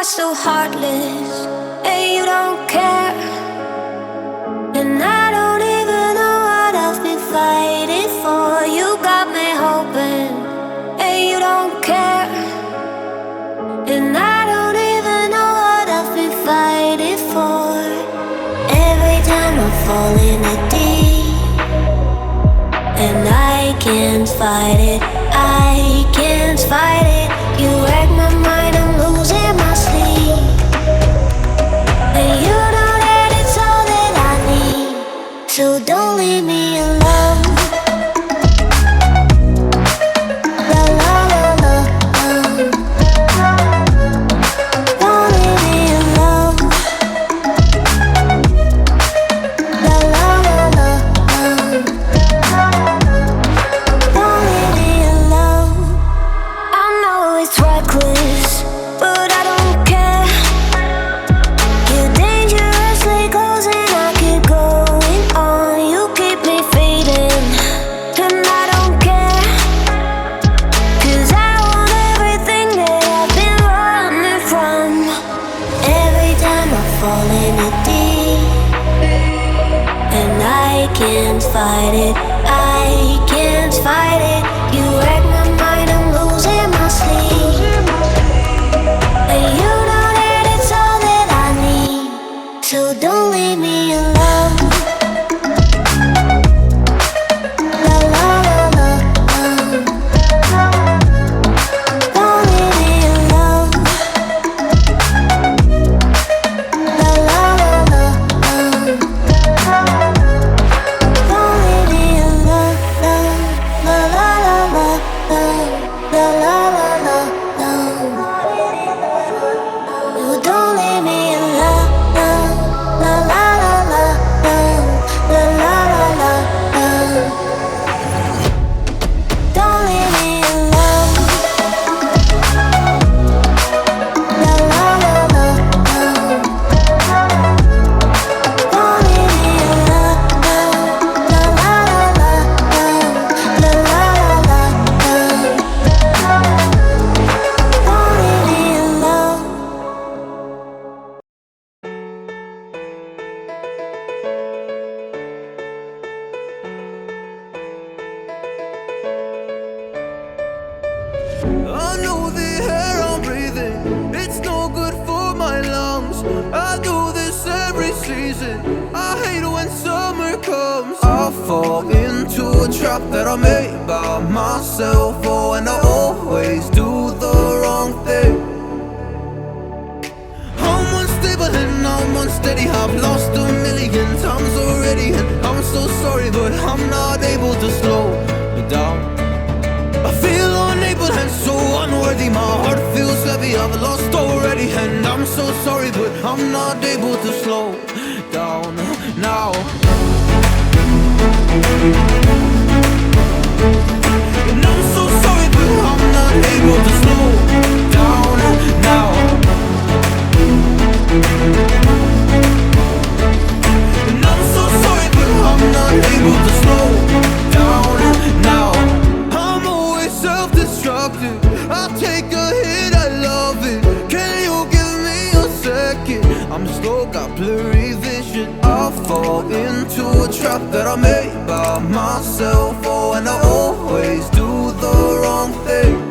are so heartless, and you don't care. And I don't even know what I've been fighting for. You got me hoping, and you don't care. And I don't even know what I've been fighting for. Every time I fall in the deep, and I can't fight it, I can't fight it. You wreck my mind, I'm losing my sleep. And you know that it's all that I need, so don't leave me alone. La la la la, don't leave me alone. La la la la, don't leave me alone. I know it's reckless, but I don't care. You're dangerously close and I keep going on. You keep me fading, and I don't care. 'Cause I want everything that I've been running from. Every time I fall in the deep, and I can't fight it, I can't fight it. You wreck my mind, I'm losing my sleep. And you know that it's all that I need, so don't leave me alone. La la la la, don't leave me alone. La la la la, don't leave me alone. La la la la, la la la la, no, don't leave me alone. La la la la, la la la la, don't leave me alone. La la la la, don't leave me alone. La la la la, la la la la, don't leave me alone. I know the air I'm breathing, it's no good for my lungs. I do this every season, I hate when summer comes. I fall into a trap that I made by myself. Oh, and I always do the wrong thing. I'm unstable and I'm unsteady, I've lost a million times already. And I'm so sorry, but I'm not able to slow me down. I feel unable and so unworthy, my heart feels heavy, I've lost already. And I'm so sorry, but I'm not able to slow down now. And I'm so sorry, but I'm not able to slow down now. And I'm so sorry, but I'm not able to slow down now. I'm always self-destructive, I take a hit, I love it. Can you give me a second? I'm slow, got blurry vision. I fall into a trap that I made by myself. Oh, and I always do the wrong thing.